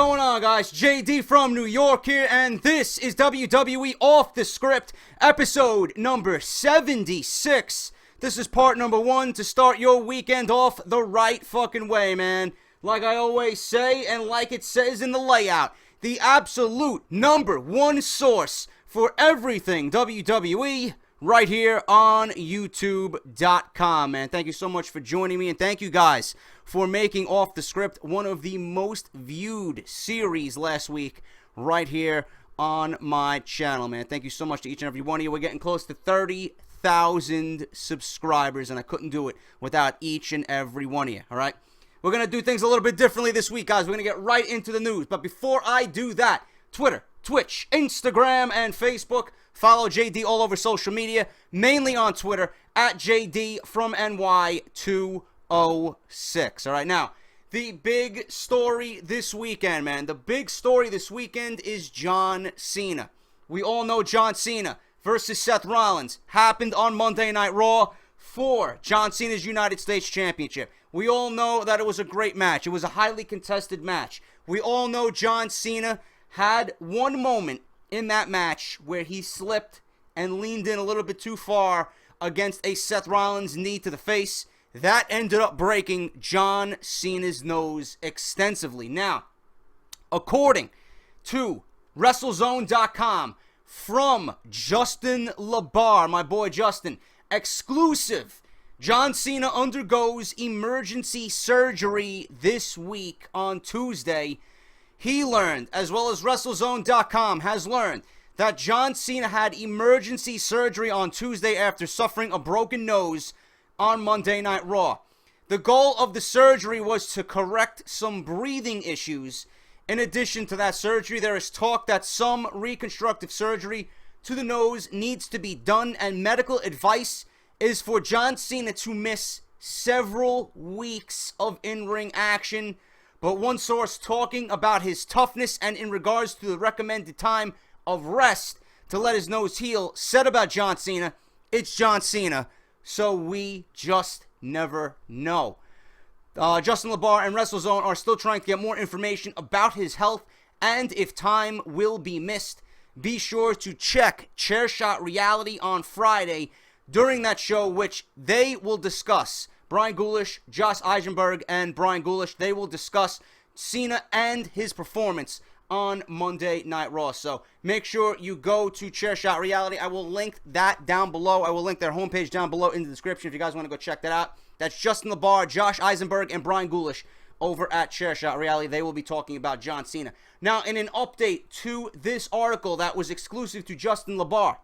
going on, guys? JD from New York here, and this is WWE Off The Script, episode number 76. This is part number 1 to start your weekend off the right fucking way, man. Like I always say, and like it says in the layout, the absolute number 1 source for everything WWE right here on YouTube.com, man. Thank you so much for joining me, and thank you guys for making Off The Script one of the most viewed series last week right here on my channel, man. Thank you so much to each and every one of you. We're getting close to 30,000 subscribers, and I couldn't do it without each and every one of you, all right? We're going to do things a little bit differently this week, guys. We're going to get right into the news, but before I do that, Twitter, Twitch, Instagram, and Facebook. Follow JD all over social media, mainly on Twitter, at JD from NY206. All right, now, the big story this weekend, man. The big story this weekend is John Cena. We all know John Cena versus Seth Rollins happened on Monday Night Raw for John Cena's United States Championship. We all know that it was a great match. It was a highly contested match. We all know John Cena had one moment in that match where he slipped and leaned in a little bit too far against a Seth Rollins knee to the face. That ended up breaking John Cena's nose extensively. Now, according to WrestleZone.com, from Justin LaBar, my boy Justin, exclusive, John Cena undergoes emergency surgery this week on Tuesday. He learned, as well as WrestleZone.com has learned, that John Cena had emergency surgery on Tuesday after suffering a broken nose on Monday Night Raw. The goal of the surgery was to correct some breathing issues. In addition to that surgery, there is talk that some reconstructive surgery to the nose needs to be done, and medical advice is for John Cena to miss several weeks of in-ring action. But one source talking about his toughness and in regards to the recommended time of rest to let his nose heal said about John Cena, it's John Cena, so we just never know. Justin LaBar and WrestleZone are still trying to get more information about his health and if time will be missed. Be sure to check Chairshot Reality on Friday during that show, which they will discuss. Brian Ghoulish, Josh Eisenberg, and Brian Ghoulish, they will discuss Cena and his performance on Monday Night Raw. So make sure you go to Chairshot Reality. I will link that down below. I will link their homepage down below in the description if you guys want to go check that out. That's Justin LaBar, Josh Eisenberg, and Brian Ghoulish over at Chairshot Reality. They will be talking about John Cena. Now, in an update to this article that was exclusive to Justin LaBar,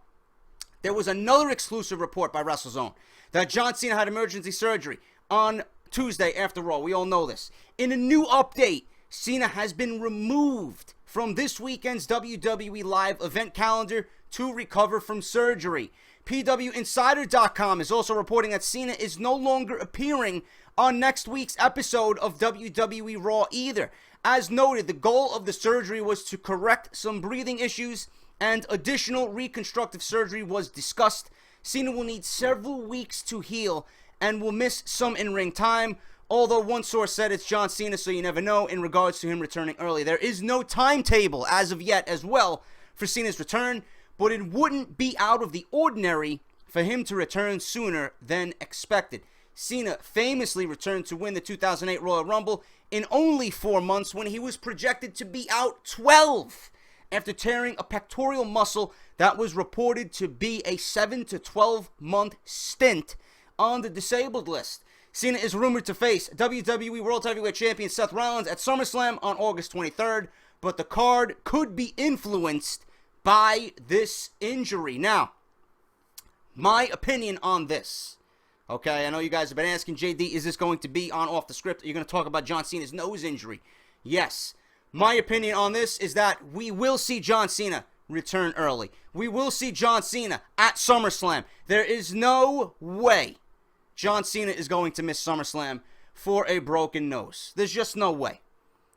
there was another exclusive report by WrestleZone that John Cena had emergency surgery on Tuesday after Raw. We all know this. In a new update, Cena has been removed from this weekend's WWE Live event calendar to recover from surgery. PWInsider.com is also reporting that Cena is no longer appearing on next week's episode of WWE Raw either. As noted, the goal of the surgery was to correct some breathing issues, and additional reconstructive surgery was discussed. Cena will need several weeks to heal and will miss some in-ring time, although one source said it's John Cena, so you never know in regards to him returning early. There is no timetable as of yet as well for Cena's return, but it wouldn't be out of the ordinary for him to return sooner than expected. Cena famously returned to win the 2008 Royal Rumble in only 4 months when he was projected to be out 12 after tearing a pectoral muscle that was reported to be a 7 to 12 month stint on the disabled list. Cena is rumored to face WWE World Heavyweight Champion Seth Rollins at SummerSlam on August 23rd, but the card could be influenced by this injury. Now, my opinion on this, okay, I know you guys have been asking, JD, is this going to be on Off The Script? Are you going to talk about John Cena's nose injury? Yes. My opinion on this is that we will see John Cena return early. We will see John Cena at SummerSlam. There is no way John Cena is going to miss SummerSlam for a broken nose. There's just no way.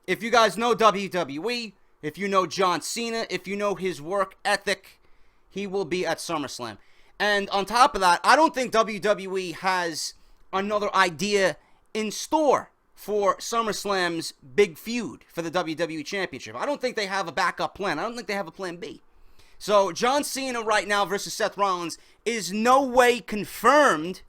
If you guys know WWE, if you know John Cena, if you know his work ethic, he will be at SummerSlam. And on top of that, I don't think WWE has another idea in store for SummerSlam's big feud for the WWE Championship. I don't think they have a backup plan. I don't think they have a plan B. So John Cena right now versus Seth Rollins is no way confirmed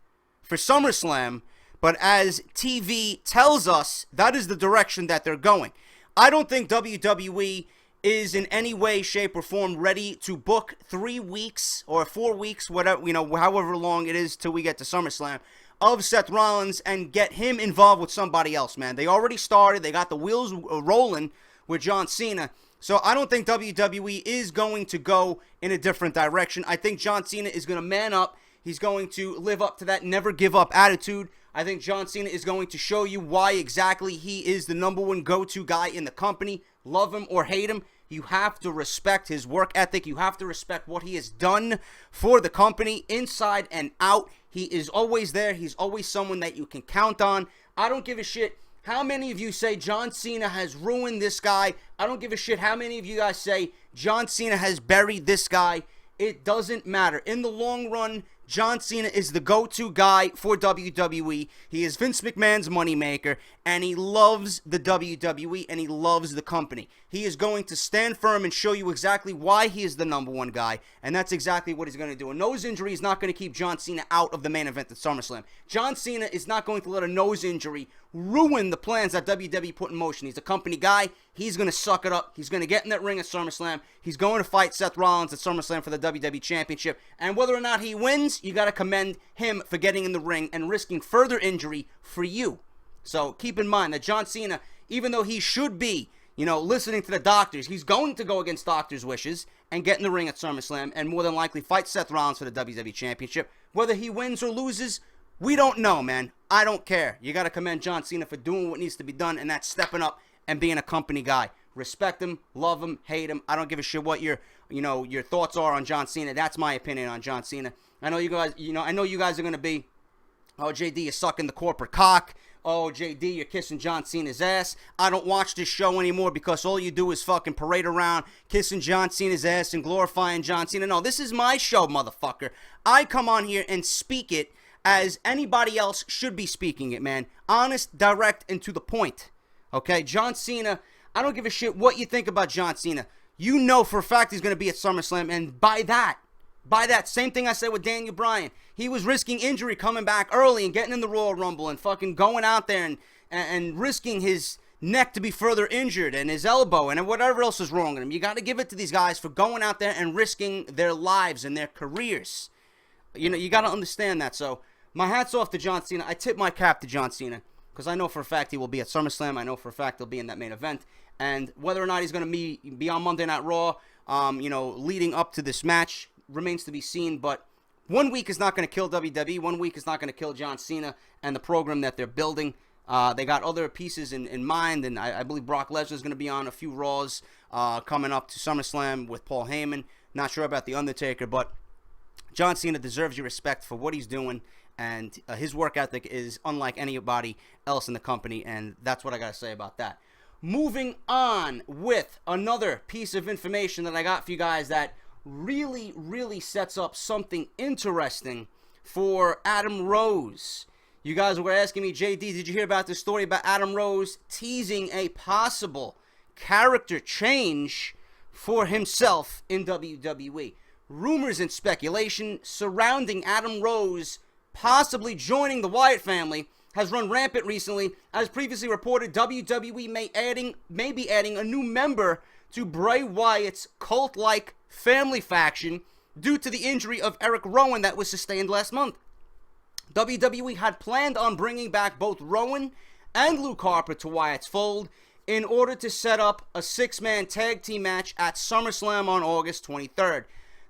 for SummerSlam, but as TV tells us, that is the direction that they're going. I don't think WWE is in any way, shape, or form ready to book 3 weeks or 4 weeks, whatever, however long it is till we get to SummerSlam, of Seth Rollins and get him involved with somebody else, man. They already started. They got the wheels rolling with John Cena. So I don't think WWE is going to go in a different direction. I think John Cena is going to man up. He's going to live up to that never give up attitude. I think John Cena is going to show you why exactly he is the number one go-to guy in the company. Love him or hate him, you have to respect his work ethic. You have to respect what he has done for the company inside and out. He is always there. He's always someone that you can count on. I don't give a shit how many of you say John Cena has ruined this guy. I don't give a shit how many of you guys say John Cena has buried this guy. It doesn't matter. In the long run, John Cena is the go-to guy for WWE. He is Vince McMahon's moneymaker, and he loves the WWE, and he loves the company. He is going to stand firm and show you exactly why he is the number one guy, and that's exactly what he's going to do. A nose injury is not going to keep John Cena out of the main event at SummerSlam. John Cena is not going to let a nose injury ruin the plans that WWE put in motion. He's a company guy. He's going to suck it up. He's going to get in that ring at SummerSlam. He's going to fight Seth Rollins at SummerSlam for the WWE Championship. And whether or not he wins, you got to commend him for getting in the ring and risking further injury for you. So keep in mind that John Cena, even though he should be, listening to the doctors, he's going to go against doctors' wishes and get in the ring at SummerSlam and more than likely fight Seth Rollins for the WWE Championship. Whether he wins or loses, we don't know, man. I don't care. You got to commend John Cena for doing what needs to be done, and that's stepping up and being a company guy. Respect him, love him, hate him. I don't give a shit what your thoughts are on John Cena. That's my opinion on John Cena. I know you guys, I know you guys are going to be, oh, JD, you're sucking the corporate cock. Oh, JD, you're kissing John Cena's ass. I don't watch this show anymore because all you do is fucking parade around kissing John Cena's ass and glorifying John Cena. No, this is my show, motherfucker. I come on here and speak it as anybody else should be speaking it, man. Honest, direct, and to the point. Okay, John Cena, I don't give a shit what you think about John Cena. You know for a fact he's going to be at SummerSlam, and by that, same thing I said with Daniel Bryan. He was risking injury coming back early and getting in the Royal Rumble and fucking going out there and risking his neck to be further injured and his elbow and whatever else is wrong with him. You got to give it to these guys for going out there and risking their lives and their careers. You got to understand that. So my hat's off to John Cena. I tip my cap to John Cena because I know for a fact he will be at SummerSlam. I know for a fact he'll be in that main event. And whether or not he's going to be on Monday Night Raw, leading up to this match remains to be seen. But 1 week is not going to kill WWE. 1 week is not going to kill John Cena and the program that they're building. They got other pieces in mind, and I believe Brock Lesnar is going to be on a few Raws coming up to SummerSlam with Paul Heyman. Not sure about The Undertaker, but John Cena deserves your respect for what he's doing, and his work ethic is unlike anybody else in the company, and that's what I got to say about that. Moving on with another piece of information that I got for you guys that really, really sets up something interesting for Adam Rose. You guys were asking me, JD, did you hear about this story about Adam Rose teasing a possible character change for himself in WWE? Rumors and speculation surrounding Adam Rose possibly joining the Wyatt family has run rampant recently. As previously reported, WWE may be adding a new member to Bray Wyatt's cult-like family faction due to the injury of Eric Rowan that was sustained last month. WWE had planned on bringing back both Rowan and Luke Harper to Wyatt's fold in order to set up a 6-man tag team match at SummerSlam on August 23rd.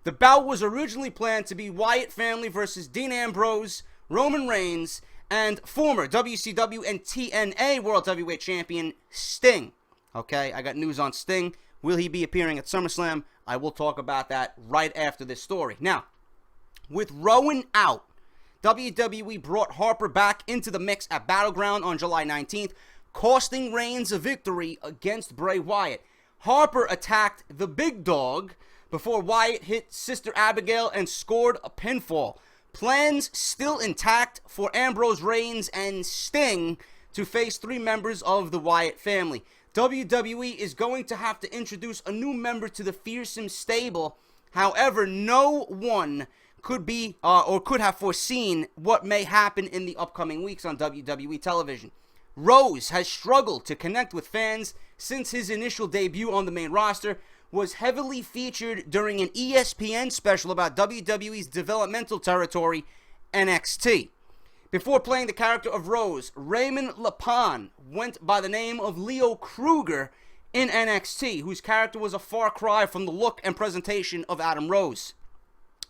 The bout was originally planned to be Wyatt family versus Dean Ambrose, Roman Reigns, and former WCW and TNA World Heavyweight Champion Sting. Okay, I got news on Sting. Will he be appearing at SummerSlam? I will talk about that right after this story. Now, with Rowan out, WWE brought Harper back into the mix at Battleground on July 19th, costing Reigns a victory against Bray Wyatt. Harper attacked the big dog before Wyatt hit Sister Abigail and scored a pinfall. Plans still intact for Ambrose, Reigns, and Sting to face 3 members of the Wyatt family. WWE is going to have to introduce a new member to the fearsome stable. However, no one could be or could have foreseen what may happen in the upcoming weeks on WWE television. Rose has struggled to connect with fans since his initial debut on the main roster, was heavily featured during an ESPN special about WWE's developmental territory, NXT. Before playing the character of Rose, Raymond Lapon went by the name of Leo Kruger in NXT, whose character was a far cry from the look and presentation of Adam Rose.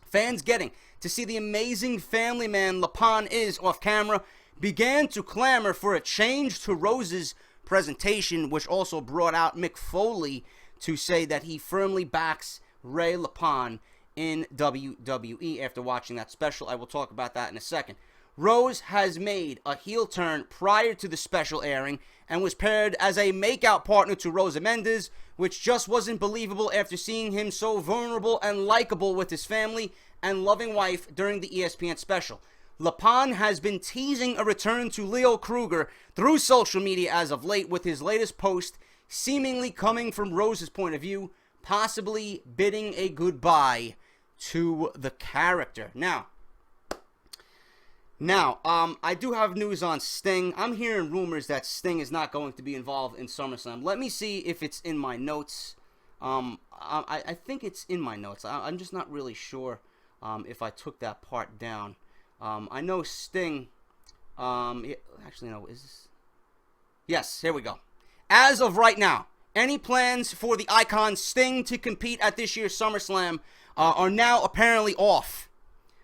Fans getting to see the amazing family man Lapon is off camera began to clamor for a change to Rose's presentation, which also brought out Mick Foley to say that he firmly backs Ray Lapon in WWE after watching that special. I will talk about that in a second. Rose has made a heel turn prior to the special airing and was paired as a makeout partner to Rosa Mendes, which just wasn't believable after seeing him so vulnerable and likable with his family and loving wife during the ESPN special. Lapon has been teasing a return to Leo Kruger through social media as of late, with his latest post seemingly coming from Rose's point of view, possibly bidding a goodbye to the character. Now, I do have news on Sting. I'm hearing rumors that Sting is not going to be involved in SummerSlam. Let me see if it's in my notes. I think it's in my notes. I'm just not really sure if I took that part down. I know Sting. Actually, no. Is this? Yes, here we go. As of right now, any plans for the icon Sting to compete at this year's SummerSlam are now apparently off.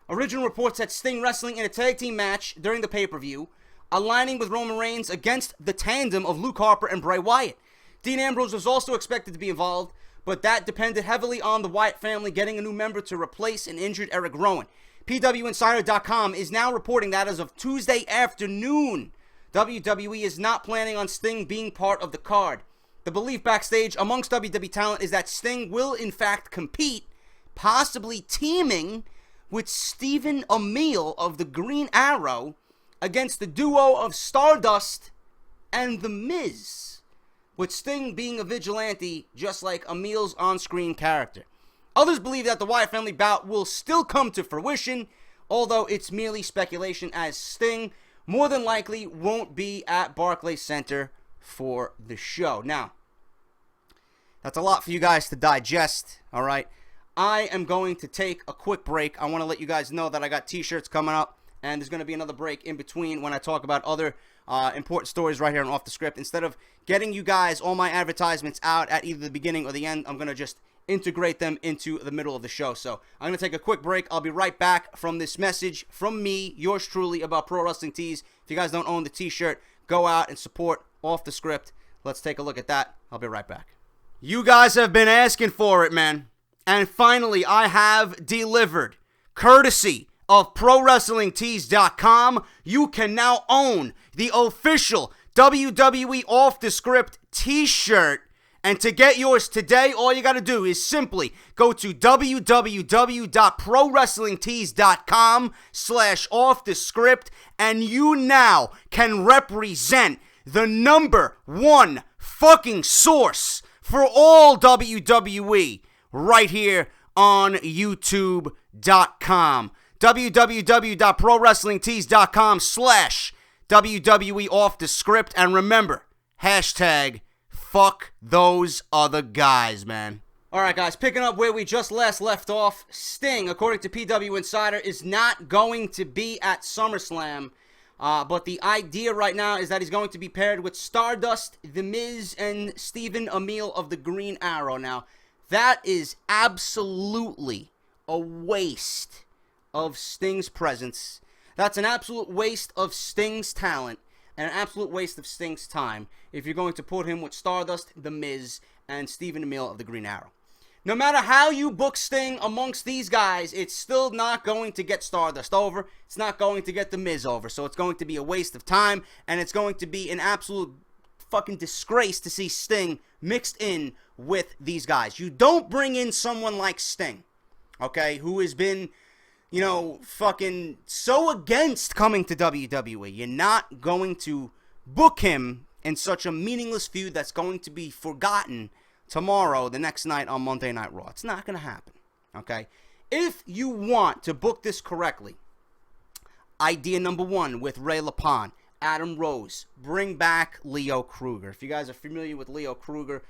Original reports had Sting wrestling in a tag team match during the pay-per-view, aligning with Roman Reigns against the tandem of Luke Harper and Bray Wyatt. Dean Ambrose was also expected to be involved, but that depended heavily on the Wyatt family getting a new member to replace an injured Eric Rowan. PWInsider.com is now reporting that as of Tuesday afternoon, WWE is not planning on Sting being part of the card. The belief backstage amongst WWE talent is that Sting will in fact compete, possibly teaming with Stephen Amell of the Green Arrow against the duo of Stardust and The Miz, with Sting being a vigilante just like Amell's on-screen character. Others believe that the Wyatt family bout will still come to fruition, although it's merely speculation, as Sting more than likely won't be at Barclays Center for the show. Now, that's a lot for you guys to digest, all right? I am going to take a quick break. I want to let you guys know that I got t-shirts coming up, and there's going to be another break in between when I talk about other important stories right here on Off The Script. Instead of getting you guys all my advertisements out at either the beginning or the end, I'm going to just integrate them into the middle of the show. So I'm going to take a quick break. I'll be right back from this message from me, yours truly, about Pro Wrestling Tees. If you guys don't own the t-shirt, go out and support Off The Script. Let's take a look at that. I'll be right back. You guys have been asking for it, man. And finally, I have delivered. Courtesy of ProWrestlingTees.com, you can now own the official WWE Off The Script t-shirt. And to get yours today, all you got to do is simply go to www.ProWrestlingTees.com/offthescript, and you now can represent the number one fucking source for all WWE right here on YouTube.com. www.ProWrestlingTees.com/WWE Off The Script, and remember, hashtag fuck those other guys, man. Alright guys, picking up where we just left off, Sting, according to PW Insider, is not going to be at SummerSlam, but the idea right now is that he's going to be paired with Stardust, The Miz, and Stephen Amell of the Green Arrow. Now, that is absolutely a waste of Sting's presence. That's an absolute waste of Sting's talent and an absolute waste of Sting's time if you're going to put him with Stardust, The Miz, and Stephen Amell of the Green Arrow. No matter how you book Sting amongst these guys, it's still not going to get Stardust over. It's not going to get The Miz over. So it's going to be a waste of time, and it's going to be an absolute fucking disgrace to see Sting mixed in with these guys. You don't bring in someone like Sting, okay, who has been, you know, fucking so against coming to WWE. You're not going to book him in such a meaningless feud that's going to be forgotten tomorrow, the next night on Monday Night Raw. It's not going to happen, okay? If you want to book this correctly, idea number one with Ray LaPon, Adam Rose, bring back Leo Kruger. If you guys are familiar with Leo Kruger,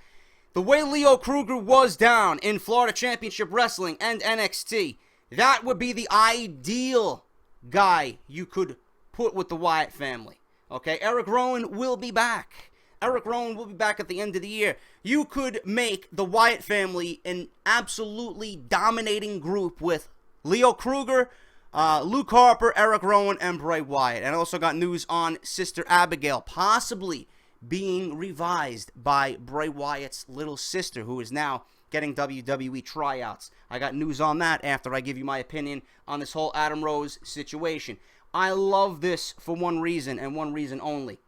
the way Leo Kruger was down in Florida Championship Wrestling and NXT, that would be the ideal guy you could put with the Wyatt family. Okay, Eric Rowan will be back. Eric Rowan will be back at the end of the year. You could make the Wyatt family an absolutely dominating group with Leo Kruger, Luke Harper, Eric Rowan, and Bray Wyatt. And I also got news on Sister Abigail possibly being revised by Bray Wyatt's little sister, who is now getting WWE tryouts. I got news on that after I give you my opinion on this whole Adam Rose situation. I love this for one reason and one reason only.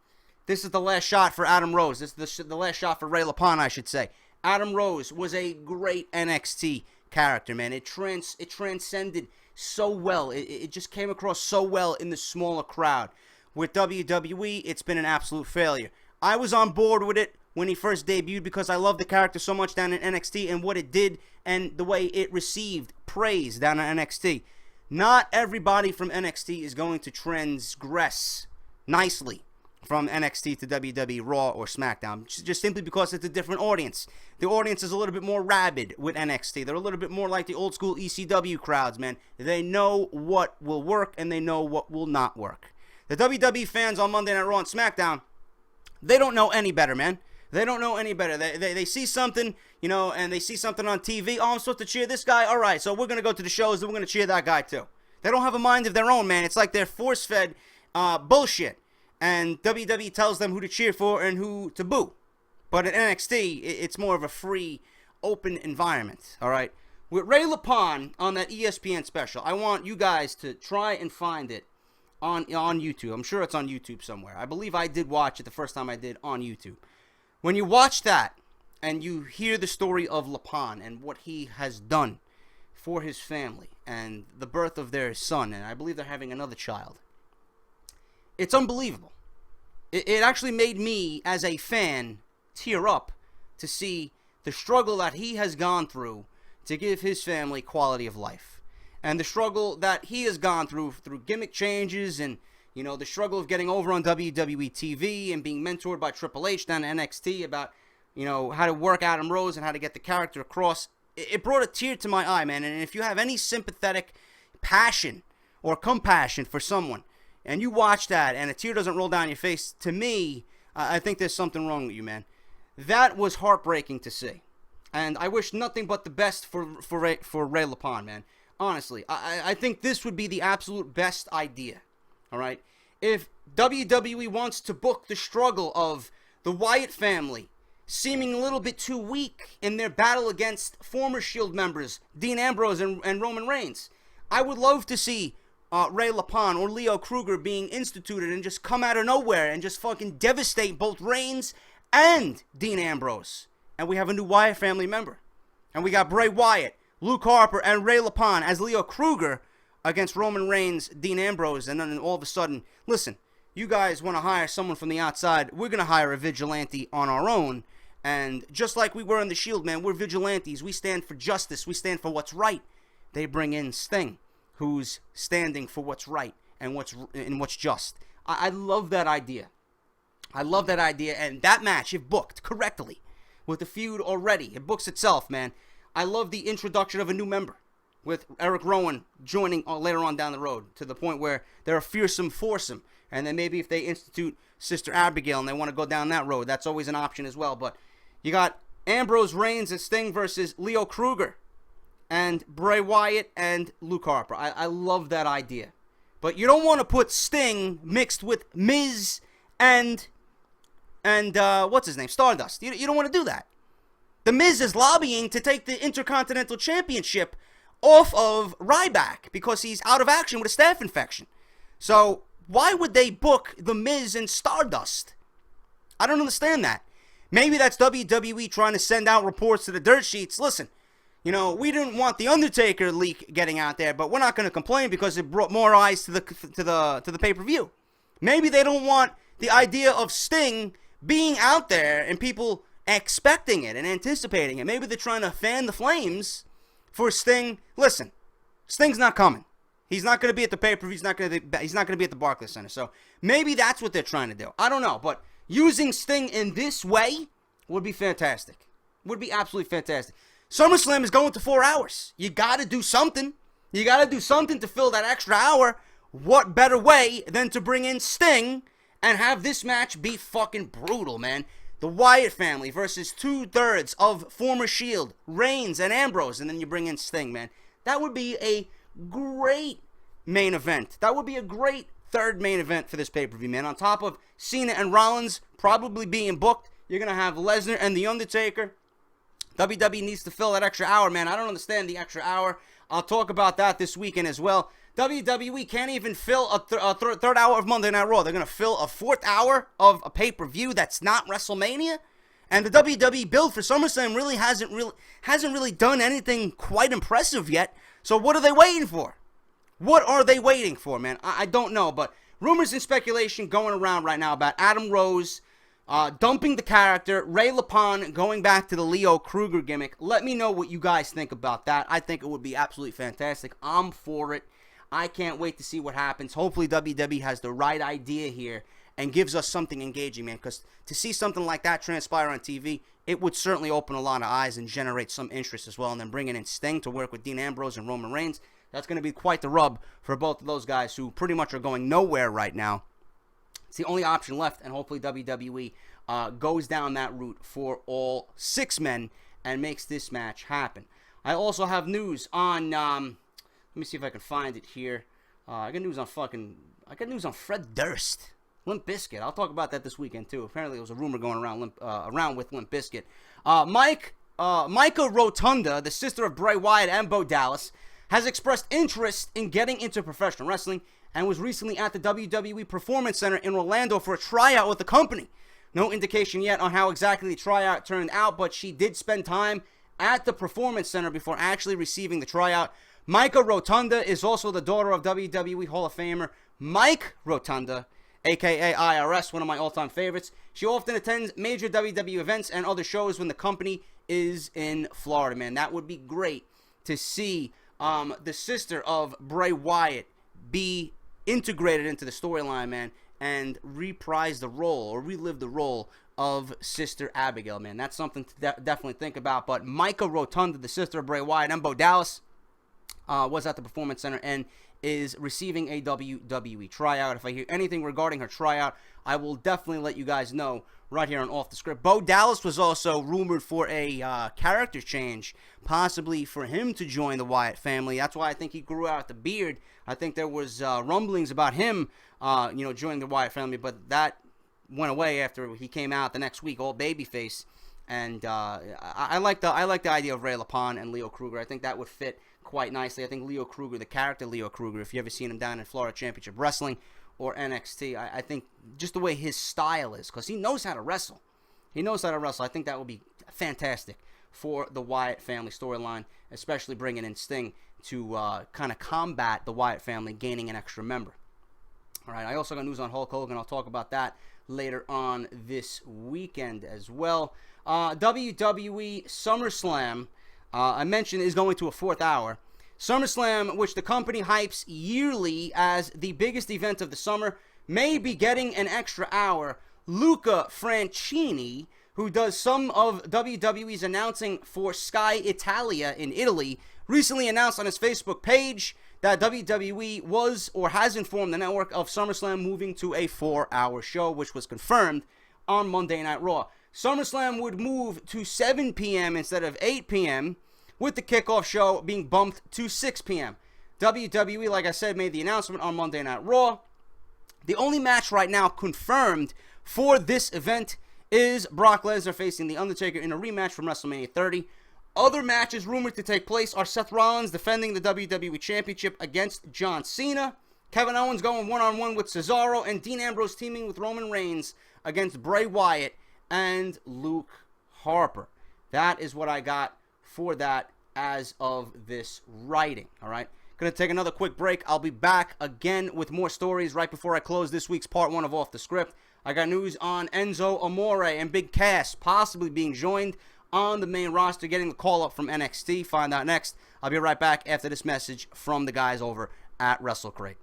This is the last shot for Adam Rose. This is the last shot for Ray LaPon, I should say. Adam Rose was a great NXT character, man. It transcended so well. It just came across so well in the smaller crowd. With WWE, it's been an absolute failure. I was on board with it when he first debuted because I love the character so much down in NXT and what it did and the way it received praise down in NXT. Not everybody from NXT is going to transgress nicely from NXT to WWE Raw or SmackDown, just simply because it's a different audience. The audience is a little bit more rabid with NXT. They're a little bit more like the old school ECW crowds, man. They know what will work and they know what will not work. The WWE fans on Monday Night Raw and SmackDown, they don't know any better, man. They don't know any better. They see something, and they see something on TV. Oh, I'm supposed to cheer this guy? All right, so we're going to go to the shows and we're going to cheer that guy too. They don't have a mind of their own, man. It's like they're force-fed bullshit. And WWE tells them who to cheer for and who to boo. But at NXT, it's more of a free, open environment, all right? With Ray LaPon on that ESPN special, I want you guys to try and find it on YouTube. I'm sure it's on YouTube somewhere. I believe I did watch it the first time I did on YouTube. When you watch that and you hear the story of LaPon and what he has done for his family and the birth of their son, and I believe they're having another child, it's unbelievable. It actually made me, as a fan, tear up to see the struggle that he has gone through to give his family quality of life. And the struggle that he has gone through gimmick changes and, the struggle of getting over on WWE TV and being mentored by Triple H down to NXT about, how to work Adam Rose and how to get the character across. It brought a tear to my eye, man. And if you have any sympathetic passion or compassion for someone, and you watch that and a tear doesn't roll down your face, to me, I think there's something wrong with you, man. That was heartbreaking to see. And I wish nothing but the best for Ray LaPon, man. Honestly, I think this would be the absolute best idea. All right? If WWE wants to book the struggle of the Wyatt family seeming a little bit too weak in their battle against former Shield members, Dean Ambrose and Roman Reigns, I would love to see Ray LaPon or Leo Kruger being instituted and just come out of nowhere and just fucking devastate both Reigns and Dean Ambrose. And we have a new Wyatt family member. And we got Bray Wyatt, Luke Harper, and Ray LaPon as Leo Kruger against Roman Reigns, Dean Ambrose. And then all of a sudden, listen, you guys want to hire someone from the outside, we're going to hire a vigilante on our own. And just like we were in the Shield, man, we're vigilantes. We stand for justice. We stand for what's right. They bring in Sting, who's standing for what's right and what's just. I love that idea. I love that idea. And that match, if booked correctly, with the feud already, it books itself, man. I love the introduction of a new member, with Eric Rowan joining later on down the road, to the point where they're a fearsome foursome. And then maybe if they institute Sister Abigail and they want to go down that road, that's always an option as well. But you got Ambrose, Reigns, and Sting versus Leo Kruger and Bray Wyatt and Luke Harper. I love that idea. But you don't want to put Sting mixed with Miz and what's his name? Stardust. You don't want to do that. The Miz is lobbying to take the Intercontinental Championship off of Ryback because he's out of action with a staph infection. So why would they book The Miz and Stardust? I don't understand that. Maybe that's WWE trying to send out reports to the dirt sheets. Listen, we didn't want the Undertaker leak getting out there, but we're not going to complain because it brought more eyes to the pay-per-view. Maybe they don't want the idea of Sting being out there and people expecting it and anticipating it. Maybe they're trying to fan the flames for Sting. Listen, Sting's not coming. He's not going to be at the pay-per-view. He's not going to be at the Barclays Center. So maybe that's what they're trying to do. I don't know, but using Sting in this way would be fantastic. Would be absolutely fantastic. SummerSlam is going to 4 hours. You got to do something. You got to do something to fill that extra hour. What better way than to bring in Sting and have this match be fucking brutal, man? The Wyatt family versus 2/3 of former Shield, Reigns and Ambrose, and then you bring in Sting, man. That would be a great main event. That would be a great third main event for this pay-per-view, man. On top of Cena and Rollins probably being booked, you're going to have Lesnar and The Undertaker. WWE needs to fill that extra hour, man. I don't understand the extra hour. I'll talk about that this weekend as well. WWE can't even fill a third hour of Monday Night Raw. They're going to fill a fourth hour of a pay-per-view that's not WrestleMania. And the WWE build for SummerSlam really hasn't really done anything quite impressive yet. So what are they waiting for? What are they waiting for, man? I don't know, but rumors and speculation going around right now about Adam Rose dumping the character, Ray Lapone going back to the Leo Kruger gimmick. Let me know what you guys think about that. I think it would be absolutely fantastic. I'm for it. I can't wait to see what happens. Hopefully WWE has the right idea here and gives us something engaging, man, because to see something like that transpire on TV, it would certainly open a lot of eyes and generate some interest as well. And then bringing in Sting to work with Dean Ambrose and Roman Reigns, that's going to be quite the rub for both of those guys who pretty much are going nowhere right now. It's the only option left, and hopefully WWE goes down that route for all 6 men and makes this match happen. I also have news on, let me see if I can find it here. I got news on Fred Durst. Limp Bizkit. I'll talk about that this weekend too. Apparently there was a rumor going around with Limp Bizkit. Micah Rotunda, the sister of Bray Wyatt and Bo Dallas, has expressed interest in getting into professional wrestling and was recently at the WWE Performance Center in Orlando for a tryout with the company. No indication yet on how exactly the tryout turned out, but she did spend time at the Performance Center before actually receiving the tryout. Micah Rotunda is also the daughter of WWE Hall of Famer Mike Rotunda, a.k.a. IRS, one of my all-time favorites. She often attends major WWE events and other shows when the company is in Florida, man. That would be great to see the sister of Bray Wyatt be integrated into the storyline, man, and reprise the role or relive the role of Sister Abigail, man. That's something to definitely think about. But Micah Rotunda, the sister of Bray Wyatt and Bo Dallas, was at the Performance Center and is receiving a WWE tryout. If I hear anything regarding her tryout, I will definitely let you guys know right here on Off the Script. Bo Dallas was also rumored for a character change, possibly for him to join the Wyatt family. That's why I think he grew out the beard. I think there was rumblings about him, joining the Wyatt family, but that went away after he came out the next week, all babyface. And I like the idea of Ray Lapone and Leo Kruger. I think that would fit quite nicely. I think Leo Kruger, the character Leo Kruger, if you ever seen him down in Florida Championship Wrestling or NXT, I think just the way his style is, because he knows how to wrestle. I think that would be fantastic for the Wyatt family storyline, especially bringing in Sting to kind of combat the Wyatt family gaining an extra member. All right, I also got news on Hulk Hogan. I'll talk about that later on this weekend as well. WWE SummerSlam, I mentioned, is going to a 4th hour. SummerSlam, which the company hypes yearly as the biggest event of the summer, may be getting an extra hour. Luca Franchini, who does some of WWE's announcing for Sky Italia in Italy, recently announced on his Facebook page that WWE was or has informed the network of SummerSlam moving to a 4-hour show, which was confirmed on Monday Night Raw. SummerSlam would move to 7 p.m. instead of 8 p.m., with the kickoff show being bumped to 6 p.m. WWE, like I said, made the announcement on Monday Night Raw. The only match right now confirmed for this event is Brock Lesnar facing The Undertaker in a rematch from WrestleMania 30. Other matches rumored to take place are Seth Rollins defending the WWE Championship against John Cena, Kevin Owens going one-on-one with Cesaro, and Dean Ambrose teaming with Roman Reigns against Bray Wyatt and Luke Harper. That is what I got for that as of this writing, all right? Gonna take another quick break. I'll be back again with more stories right before I close this week's part 1 of Off the Script. I got news on Enzo Amore and Big Cass possibly being joined on the main roster, getting the call-up from NXT. Find out next. I'll be right back after this message from the guys over at WrestleCrate.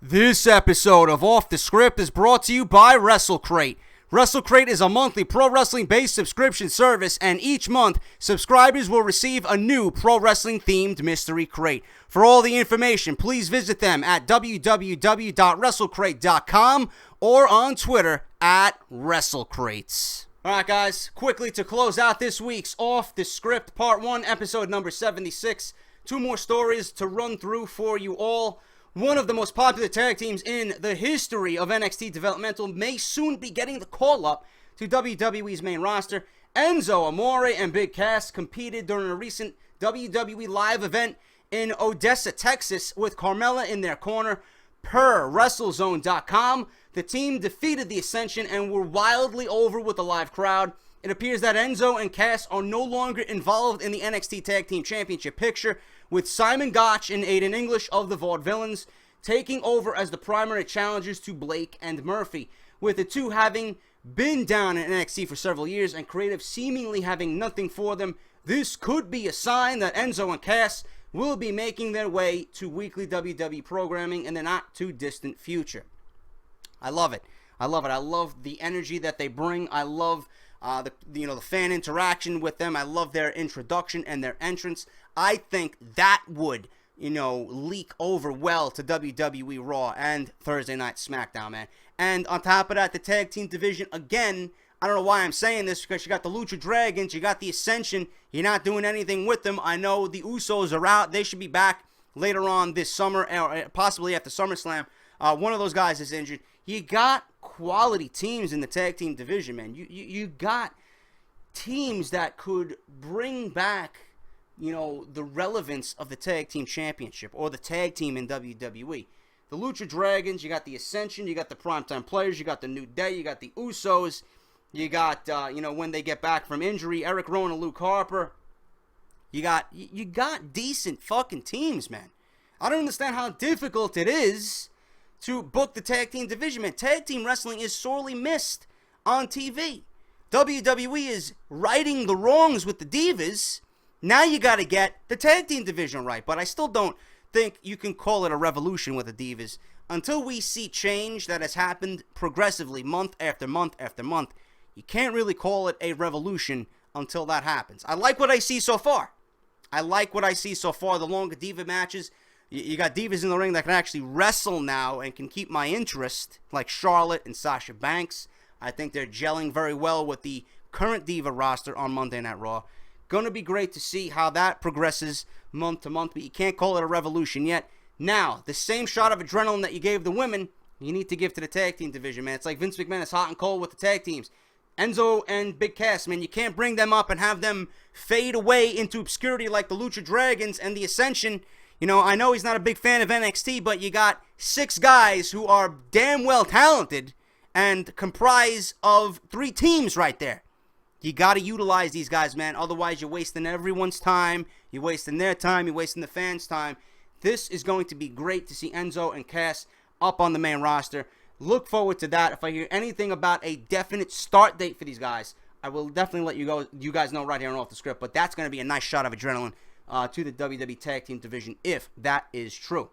This episode of Off the Script is brought to you by WrestleCrate. WrestleCrate is a monthly pro wrestling-based subscription service, and each month, subscribers will receive a new pro wrestling-themed mystery crate. For all the information, please visit them at www.wrestlecrate.com or on Twitter at WrestleCrates. Alright guys, quickly to close out this week's Off the Script Part 1, episode number 76. 2 more stories to run through for you all. One of the most popular tag teams in the history of NXT developmental may soon be getting the call-up to WWE's main roster. Enzo Amore and Big Cass competed during a recent WWE live event in Odessa, Texas, with Carmella in their corner. Per WrestleZone.com, the team defeated the Ascension and were wildly over with the live crowd. It appears that Enzo and Cass are no longer involved in the NXT Tag Team Championship picture, with Simon Gotch and Aiden English of the Vaudevillains taking over as the primary challengers to Blake and Murphy. With the two having been down in NXT for several years and creative seemingly having nothing for them, this could be a sign that Enzo and Cass will be making their way to weekly WWE programming in the not too distant future. I love it. I love it. I love the energy that they bring. I love the fan interaction with them. I love their introduction and their entrance. I think that would leak over well to WWE Raw and Thursday Night SmackDown, man. And on top of that, the tag team division, again, I don't know why I'm saying this, because you got the Lucha Dragons, you got the Ascension, you're not doing anything with them. I know the Usos are out. They should be back later on this summer, or possibly after SummerSlam. One of those guys is injured. You got quality teams in the tag team division, man. You got teams that could bring back, the relevance of the tag team championship or the tag team in WWE. The Lucha Dragons, you got the Ascension, you got the Primetime Players, you got the New Day, you got the Usos, you got, when they get back from injury, Eric Rowan and Luke Harper. You got decent fucking teams, man. I don't understand how difficult it is to book the tag team division, man. Tag team wrestling is sorely missed on TV. WWE is righting the wrongs with the Divas. Now you got to get the tag team division right. But I still don't think you can call it a revolution with the Divas. Until we see change that has happened progressively month after month after month, you can't really call it a revolution until that happens. I like what I see so far. The longer Diva matches. You got divas in the ring that can actually wrestle now and can keep my interest, like Charlotte and Sasha Banks. I think they're gelling very well with the current Diva roster on Monday Night Raw. Gonna be great to see how that progresses month to month, but you can't call it a revolution yet. Now, the same shot of adrenaline that you gave the women, you need to give to the tag team division, man. It's like Vince McMahon is hot and cold with the tag teams. Enzo and Big Cass, man, you can't bring them up and have them fade away into obscurity like the Lucha Dragons and the Ascension. I know he's not a big fan of NXT, but you got 6 guys who are damn well talented and comprise of 3 teams right there. You got to utilize these guys, man. Otherwise, you're wasting everyone's time. You're wasting their time. You're wasting the fans' time. This is going to be great to see Enzo and Cass up on the main roster. Look forward to that. If I hear anything about a definite start date for these guys, I will definitely let you guys know right here on Off the Script. But that's going to be a nice shot of adrenaline to the WWE Tag Team division, if that is true.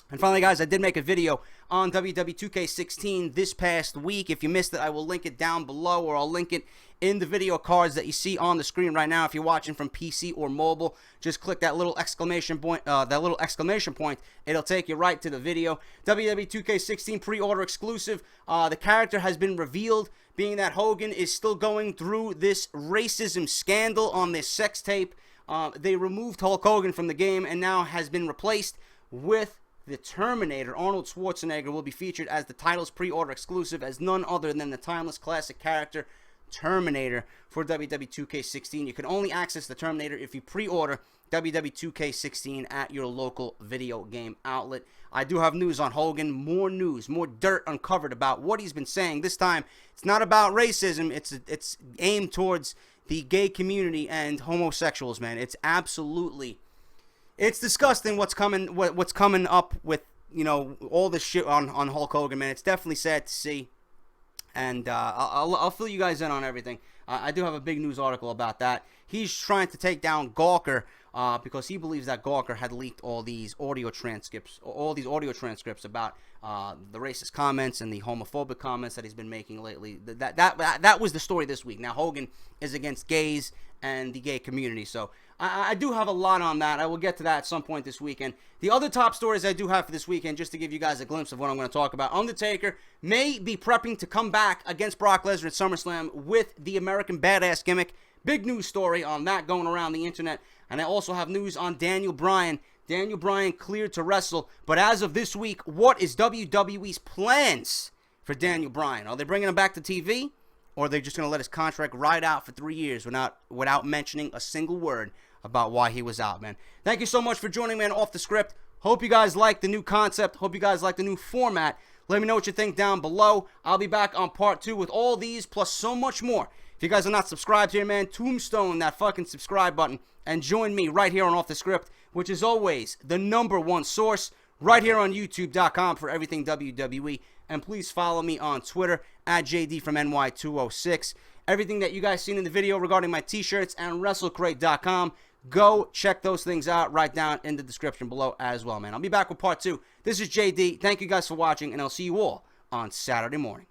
And finally, guys, I did make a video on WWE 2K16 this past week. If you missed it, I will link it down below, or I'll link it in the video cards that you see on the screen right now. If you're watching from PC or mobile, just click that little exclamation point. It'll take you right to the video. WWE 2K16 pre-order exclusive. The character has been revealed, being that Hogan is still going through this racism scandal on this sex tape. They removed Hulk Hogan from the game and now has been replaced with the Terminator. Arnold Schwarzenegger will be featured as the title's pre-order exclusive as none other than the timeless classic character Terminator for WWE 2K16. You can only access the Terminator if you pre-order WWE 2K16 at your local video game outlet. I do have news on Hogan, more news, more dirt uncovered about what he's been saying. This time, it's not about racism, it's aimed towards the gay community and homosexuals, man. It's absolutely It's disgusting what's coming up with, you know, all this shit on Hulk Hogan, man. It's definitely sad to see. And I'll fill you guys in on everything. I do have a big news article about that. He's trying to take down Gawker because he believes that Gawker had leaked all these audio transcripts about the racist comments and the homophobic comments that he's been making lately. That was the story this week. Now Hogan is against gays and the gay community, so I do have a lot on that. I will get to that at some point this weekend. The other top stories I do have for this weekend, just to give you guys a glimpse of what I'm going to talk about. Undertaker may be prepping to come back against Brock Lesnar at SummerSlam with the American Badass gimmick. Big news story on that going around the internet. And I also have news on Daniel Bryan. Daniel Bryan cleared to wrestle. But as of this week, what is WWE's plans for Daniel Bryan? Are they bringing him back to TV? Or are they just going to let his contract ride out for 3 years without mentioning a single word about why he was out, man? Thank you so much for joining me on Off the Script. Hope you guys like the new concept. Hope you guys like the new format. Let me know what you think down below. I'll be back on part 2 with all these plus so much more. If you guys are not subscribed here, man, tombstone that fucking subscribe button and join me right here on Off the Script, which is always the #1 source right here on YouTube.com for everything WWE. And please follow me on Twitter at JD206. Everything that you guys seen in the video regarding my t-shirts and WrestleCrate.com, go check those things out right down in the description below as well, man. I'll be back with part 2. This is JD. Thank you guys for watching, and I'll see you all on Saturday morning.